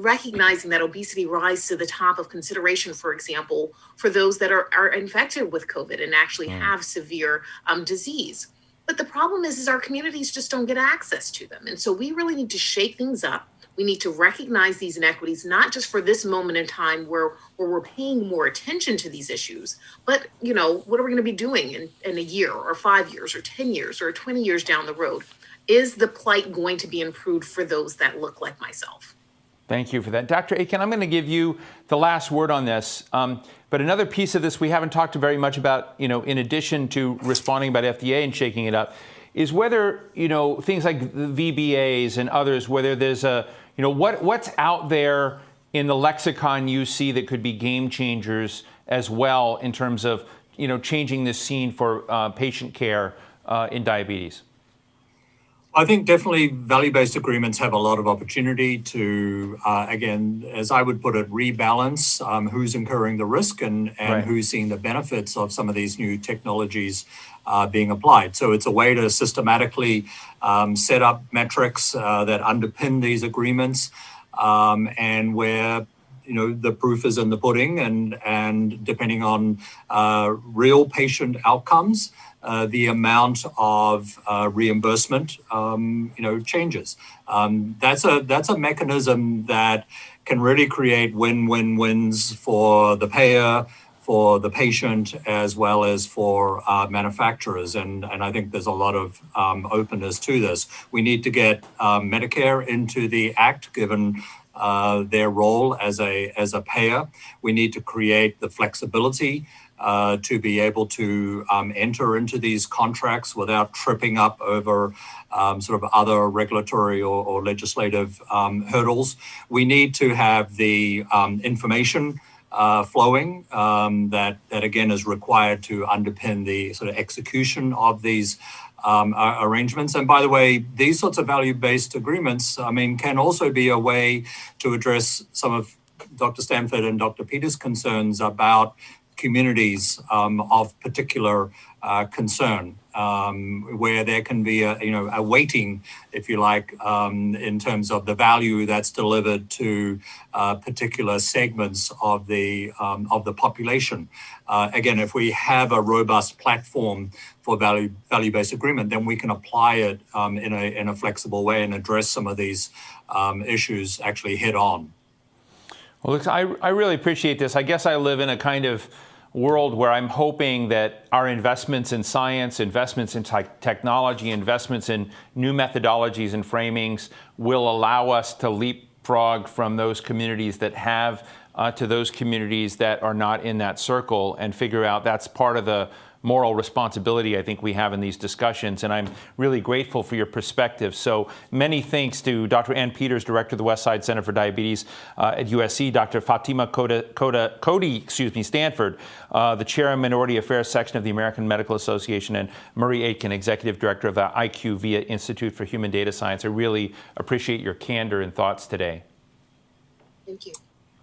Recognizing that obesity rises to the top of consideration, for example, for those that are infected with COVID and actually have severe disease. But the problem is our communities just don't get access to them. And so we really need to shake things up. We need to recognize these inequities, not just for this moment in time where we're paying more attention to these issues, but, what are we going to be doing in a year or 5 years or 10 years or 20 years down the road? Is the plight going to be improved for those that look like myself? Thank you for that. Dr. Aiken, I'm going to give you the last word on this. But another piece of this we haven't talked very much about, in addition to responding about FDA and shaking it up, is whether, things like the VBAs and others, whether there's what's out there in the lexicon you see that could be game changers as well in terms of, changing this scene for patient care in diabetes? I think definitely value-based agreements have a lot of opportunity to, again, as I would put it, rebalance who's incurring the risk and Right. who's seeing the benefits of some of these new technologies being applied. So it's a way to systematically set up metrics that underpin these agreements, and where the proof is in the pudding, and depending on real patient outcomes, the amount of reimbursement changes. That's a mechanism that can really create win-win-wins for the payer, for the patient, as well as for manufacturers. And I think there's a lot of openness to this. We need to get Medicare into the act, given their role as a payer. We need to create the flexibility to be able to enter into these contracts without tripping up over sort of other regulatory or legislative hurdles. We need to have the information flowing that again is required to underpin the sort of execution of these arrangements. And by the way, these sorts of value-based agreements, can also be a way to address some of Dr. Stanford and Dr. Peters' concerns about communities of particular concern, where there can be a weighting, if you like, in terms of the value that's delivered to particular segments of the population. Again, if we have a robust platform for value-based agreement, then we can apply it in a flexible way and address some of these issues actually head on. Well, look, I really appreciate this. I guess I live in a kind of world where I'm hoping that our investments in science, investments in technology, investments in new methodologies and framings will allow us to leapfrog from those communities that have to those communities that are not in that circle, and figure out that's part of the moral responsibility I think we have in these discussions, and I'm really grateful for your perspective. So many thanks to Dr. Ann Peters, Director of the Westside Center for Diabetes at USC, Dr. Fatima Cody, Stanford, the Chair of Minority Affairs Section of the American Medical Association, and Murray Aitken, Executive Director of the IQVIA Institute for Human Data Science. I really appreciate your candor and thoughts today. Thank you.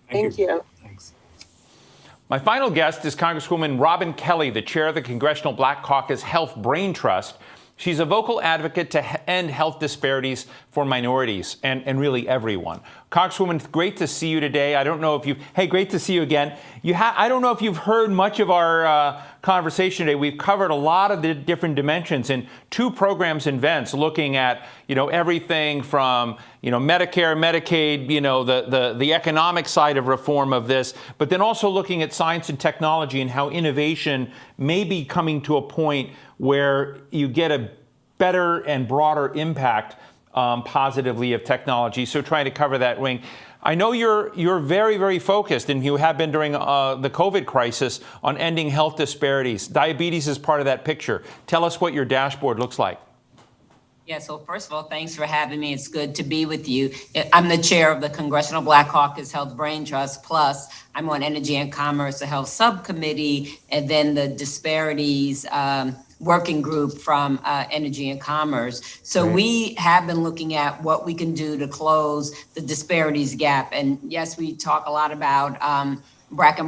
Thank you. Thanks. My final guest is Congresswoman Robin Kelly, the chair of the Congressional Black Caucus Health Brain Trust. She's a vocal advocate to end health disparities for minorities and really everyone. Congresswoman, great to see you today. I don't know if great to see you again. I don't know if you've heard much of our conversation today. We've covered a lot of the different dimensions in two programs and events, looking at, everything from, Medicare, Medicaid, the economic side of reform of this, but then also looking at science and technology and how innovation may be coming to a point where you get a better and broader impact positively of technology. So trying to cover that wing. I know you're very, very focused, and you have been during the COVID crisis, on ending health disparities. Diabetes is part of that picture. Tell us what your dashboard looks like. Yeah, so first of all, thanks for having me. It's good to be with you. I'm the chair of the Congressional Black Caucus Health Brain Trust, plus I'm on Energy and Commerce, the Health Subcommittee, and then the Disparities Working Group from Energy and Commerce. So Right. We have been looking at what we can do to close the disparities gap. And yes, we talk a lot about Black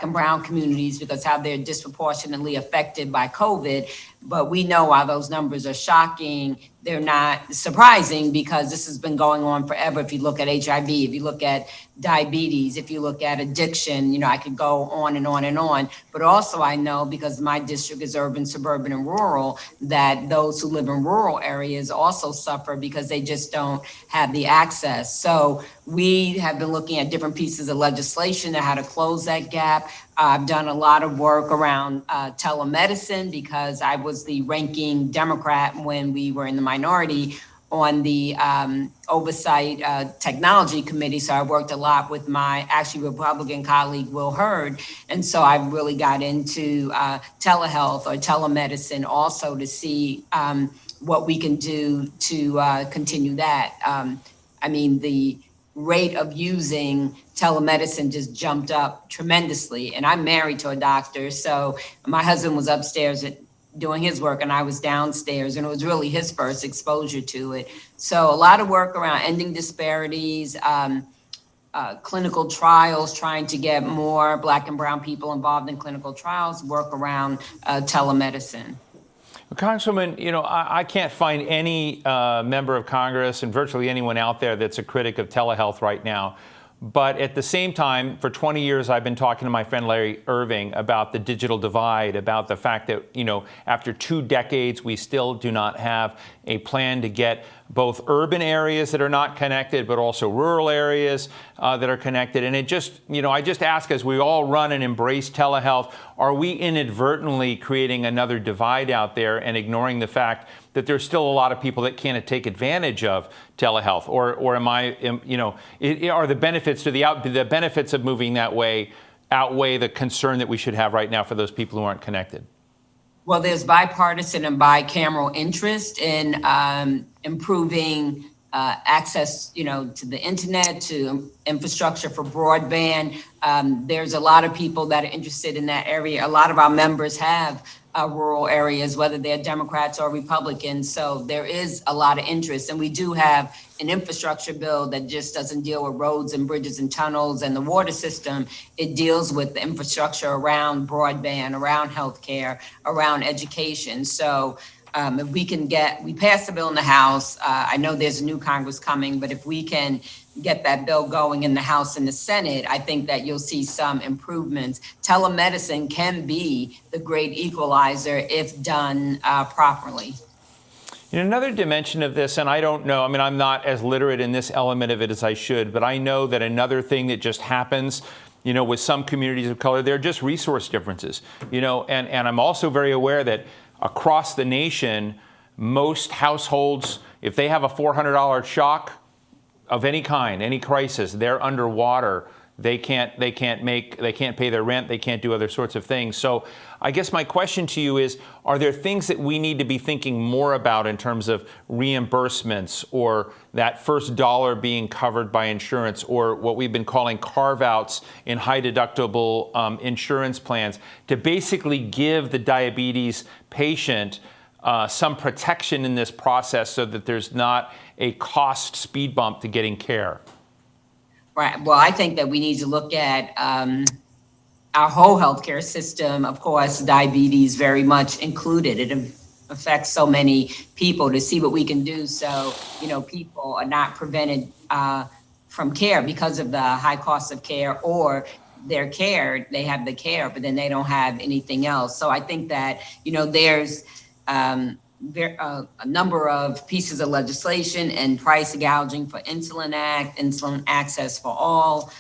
and brown communities because how they're disproportionately affected by COVID. But we know while those numbers are shocking, they're not surprising because this has been going on forever. If you look at HIV, if you look at diabetes, if you look at addiction, I could go on and on and on. But also I know, because my district is urban, suburban, and rural, that those who live in rural areas also suffer because they just don't have the access. So we have been looking at different pieces of legislation on how to close that gap. I've done a lot of work around telemedicine because I was the ranking Democrat when we were in the minority on the Oversight Technology Committee. So I worked a lot with my actually Republican colleague, Will Hurd. And so I really got into telehealth or telemedicine also to see what we can do to continue that. The rate of using telemedicine just jumped up tremendously. And I'm married to a doctor. So my husband was upstairs doing his work, and I was downstairs, and it was really his first exposure to it. So a lot of work around ending disparities, clinical trials, trying to get more Black and brown people involved in clinical trials, work around telemedicine. Congresswoman, I can't find any member of Congress and virtually anyone out there that's a critic of telehealth right now. But at the same time, for 20 years, I've been talking to my friend Larry Irving about the digital divide, about the fact that, after 2 decades, we still do not have a plan to get both urban areas that are not connected, but also rural areas that are connected. And it just, I just ask, as we all run and embrace telehealth, are we inadvertently creating another divide out there and ignoring the fact that there's still a lot of people that can't take advantage of telehealth? Or are the benefits to the benefits of moving that way outweigh the concern that we should have right now for those people who aren't connected? Well, there's bipartisan and bicameral interest in improving access, to the internet, to infrastructure for broadband. There's a lot of people that are interested in that area. A lot of our members have rural areas, whether they're Democrats or Republicans. So there is a lot of interest. And we do have an infrastructure bill that just doesn't deal with roads and bridges and tunnels and the water system. It deals with the infrastructure around broadband, around healthcare, around education. So if we passed the bill in the House, I know there's a new Congress coming, but if we can get that bill going in the House and the Senate, I think that you'll see some improvements. Telemedicine can be the great equalizer if done properly. Another dimension of this, and I don't know, I'm not as literate in this element of it as I should, but I know that another thing that just happens, with some communities of color, there are just resource differences, and I'm also very aware that across the nation, most households, if they have a $400 shock of any kind, any crisis, they're underwater. They can't pay their rent. They can't do other sorts of things. So I guess my question to you is, are there things that we need to be thinking more about in terms of reimbursements, or that first dollar being covered by insurance, or what we've been calling carve-outs in high deductible insurance plans, to basically give the diabetes patient some protection in this process so that there's not a cost speed bump to getting care? Right. Well, I think that we need to look at our whole healthcare system. Of course, diabetes very much included. It affects so many people, to see what we can do so, people are not prevented from care because of the high cost of care, or they have the care, but then they don't have anything else. So I think that, there's a number of pieces of legislation and price gouging for Insulin Act, insulin access for all,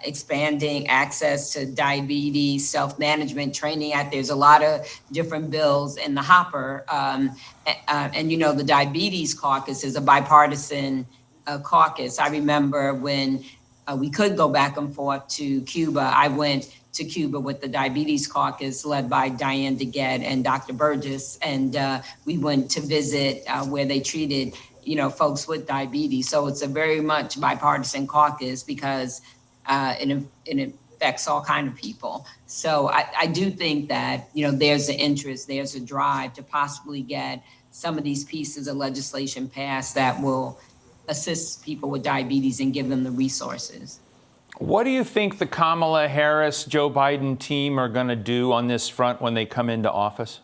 expanding access to diabetes, self-management training act. There's a lot of different bills in the hopper. And the Diabetes Caucus is a bipartisan caucus. I remember when we could go back and forth to Cuba. I went to Cuba with the Diabetes Caucus led by Diane DeGette and Dr. Burgess. And we went to visit where they treated, folks with diabetes. So it's a very much bipartisan caucus because it affects all kinds of people. So I do think that, there's an interest, there's a drive to possibly get some of these pieces of legislation passed that will assist people with diabetes and give them the resources. What do you think the Kamala Harris, Joe Biden team are going to do on this front when they come into office?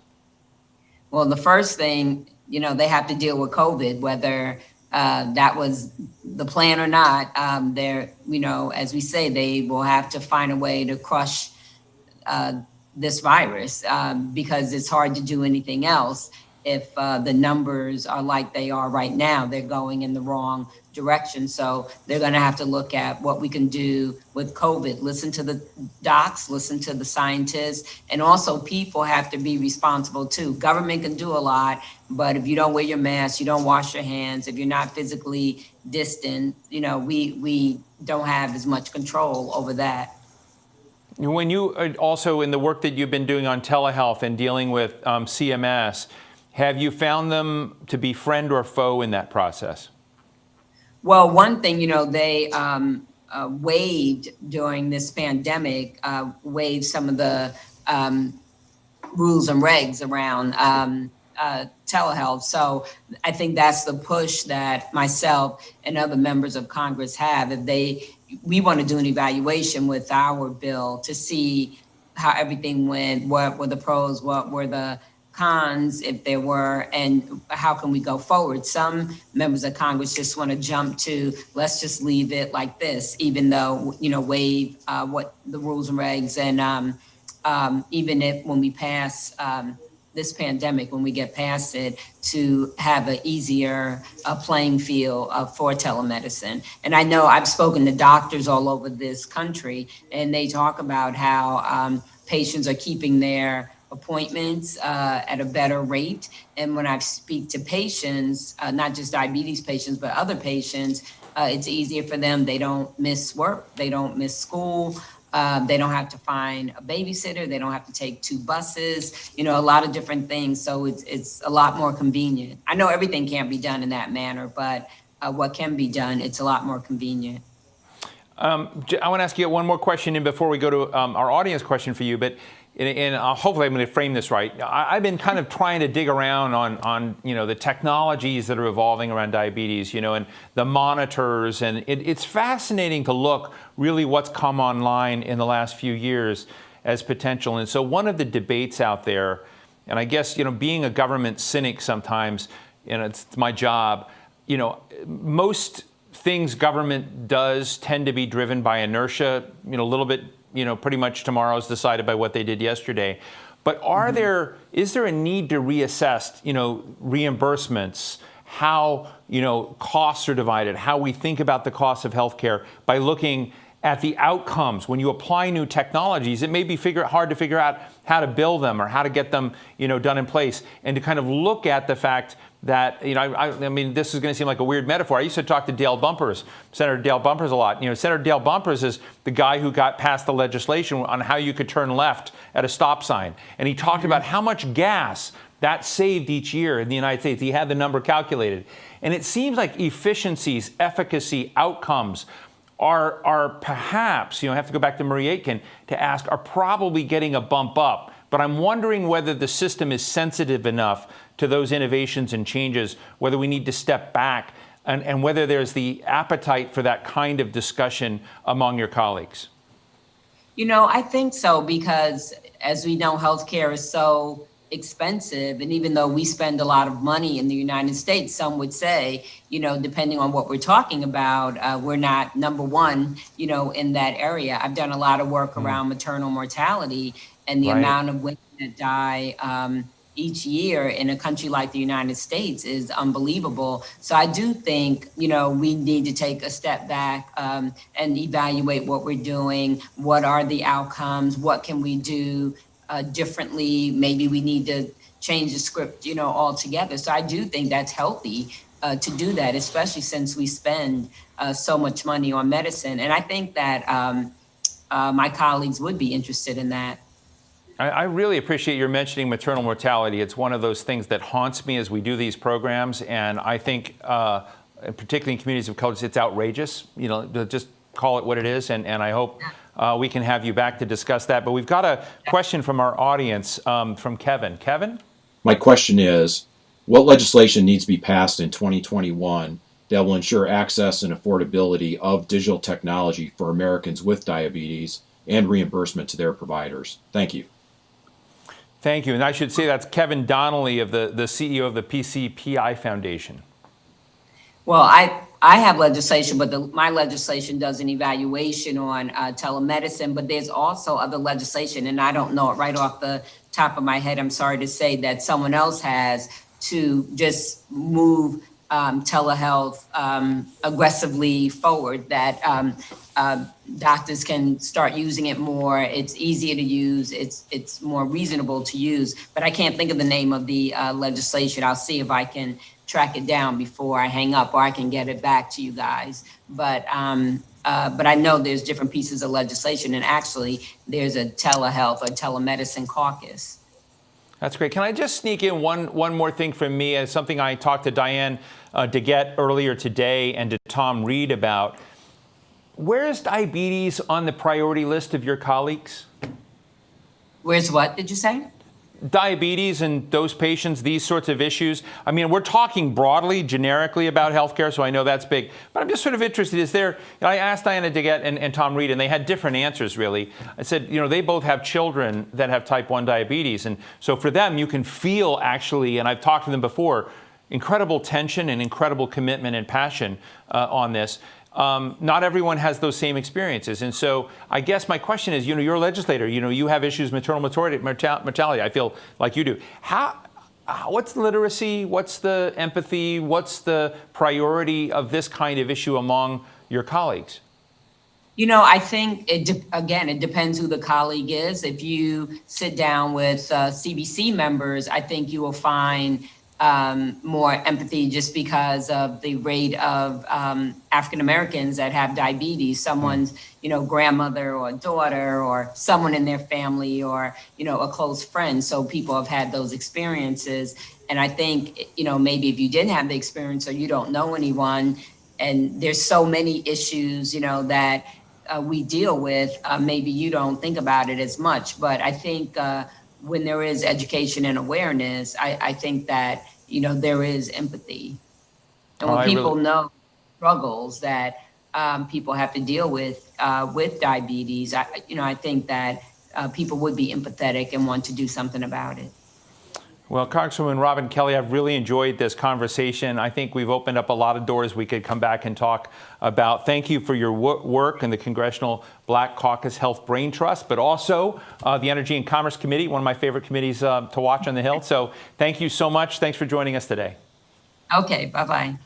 Well, the first thing, they have to deal with COVID, whether that was the plan or not. As we say, they will have to find a way to crush this virus because it's hard to do anything else. If the numbers are like they are right now, they're going in the wrong direction. So they're going to have to look at what we can do with COVID, listen to the docs, listen to the scientists, and also people have to be responsible too. Government can do a lot, but if you don't wear your mask, you don't wash your hands, if you're not physically distant, we don't have as much control over that. When you also, in the work that you've been doing on telehealth and dealing with CMS, have you found them to be friend or foe in that process? Well, one thing, they waived during this pandemic, waived some of the rules and regs around telehealth. So I think that's the push that myself and other members of Congress have. We want to do an evaluation with our bill to see how everything went, what were the pros, what were the cons, if there were, and how can we go forward. Some members of Congress just want to jump to, let's just leave it like this, even though, waive what the rules and regs. And even if when we pass this pandemic, when we get past it, to have an easier playing field for telemedicine. And I know I've spoken to doctors all over this country, and they talk about how patients are keeping their appointments at a better rate. And when I speak to patients, not just diabetes patients, but other patients, it's easier for them. They don't miss work, they don't miss school. They don't have to find a babysitter. They don't have to take 2 buses, a lot of different things. So it's a lot more convenient. I know everything can't be done in that manner, but what can be done, it's a lot more convenient. I want to ask you one more question in before we go to our audience question for you, but hopefully I'm going to frame this right. I've been kind of trying to dig around on the technologies that are evolving around diabetes, and the monitors, and it's fascinating to look really what's come online in the last few years as potential. And so one of the debates out there, and I guess being a government cynic sometimes, it's my job, most things government does tend to be driven by inertia, a little bit. Pretty much tomorrow's decided by what they did yesterday. But is there a need to reassess, reimbursements, how, costs are divided, how we think about the cost of healthcare by looking at the outcomes? When you apply new technologies, it may be hard to figure out how to build them or how to get them, done in place, and to kind of look at the fact that, I mean, this is going to seem like a weird metaphor. I used to talk to Dale Bumpers, Senator Dale Bumpers a lot. Senator Dale Bumpers is the guy who got passed the legislation on how you could turn left at a stop sign. And he talked about how much gas that saved each year in the United States. He had the number calculated. And it seems like efficiencies, efficacy, outcomes are perhaps, have to go back to Marie Aitken to ask, are probably getting a bump up. But I'm wondering whether the system is sensitive enough to those innovations and changes, whether we need to step back, and whether there's the appetite for that kind of discussion among your colleagues. I think so, because as we know, healthcare is so expensive. And even though we spend a lot of money in the United States, some would say, depending on what we're talking about, we're not number one, in that area. I've done a lot of work around maternal mortality, and the amount of women that die each year in a country like the United States is unbelievable. So I do think, we need to take a step back and evaluate what we're doing. What are the outcomes? What can we do differently? Maybe we need to change the script, altogether. So I do think that's healthy to do that, especially since we spend so much money on medicine. And I think that my colleagues would be interested in that. I really appreciate your mentioning maternal mortality. It's one of those things that haunts me as we do these programs. And I think, particularly in communities of color, it's outrageous, to just call it what it is. And I hope we can have you back to discuss that. But we've got a question from our audience from Kevin. Kevin? My question is, what legislation needs to be passed in 2021 that will ensure access and affordability of digital technology for Americans with diabetes and reimbursement to their providers? Thank you. Thank you. And I should say that's Kevin Donnelly, of the CEO of the PCPI Foundation. Well, I have legislation, but my legislation does an evaluation on telemedicine, but there's also other legislation, and I don't know it right off the top of my head, I'm sorry to say, that someone else has to just move telehealth aggressively forward, that doctors can start using it more. It's easier to use. It's more reasonable to use. But I can't think of the name of the legislation. I'll see if I can track it down before I hang up, or I can get it back to you guys. But I know there's different pieces of legislation, and actually there's a telehealth or telemedicine caucus. That's great. Can I just sneak in one more thing from me, as something I talked to Diane DeGette earlier today and to Tom Reed about? Where is diabetes on the priority list of your colleagues? Where's what, did you say? diabetes and those patients, these sorts of issues? I mean, we're talking broadly, generically about healthcare, so I know that's big. But I'm just sort of interested, is there, I asked Diana DeGette and Tom Reed, and they had different answers, really. I said, they both have children that have type 1 diabetes. And so for them, you can feel actually, and I've talked to them before, incredible tension and incredible commitment and passion on this. Not everyone has those same experiences. And so I guess my question is, you're a legislator, you have issues maternal mortality, I feel like you do. What's the literacy? What's the empathy? What's the priority of this kind of issue among your colleagues? I think, it depends who the colleague is. If you sit down with CBC members, I think you will find more empathy just because of the rate of African Americans that have diabetes, someone's, grandmother or daughter or someone in their family or, a close friend. So people have had those experiences. And I think, maybe if you didn't have the experience or you don't know anyone, and there's so many issues, that we deal with, maybe you don't think about it as much. But I think when there is education and awareness, I think that, there is empathy. And when people know struggles that people have to deal with diabetes, I think that people would be empathetic and want to do something about it. Well, Congresswoman Robin Kelly, I've really enjoyed this conversation. I think we've opened up a lot of doors we could come back and talk about. Thank you for your work in the Congressional Black Caucus Health Brain Trust, but also the Energy and Commerce Committee, one of my favorite committees to watch on the Hill. So thank you so much. Thanks for joining us today. Okay, bye-bye.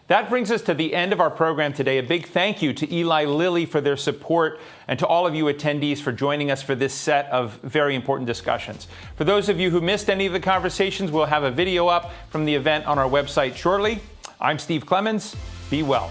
That brings us to the end of our program today. A big thank you to Eli Lilly for their support and to all of you attendees for joining us for this set of very important discussions. For those of you who missed any of the conversations, we'll have a video up from the event on our website shortly. I'm Steve Clemens. Be well.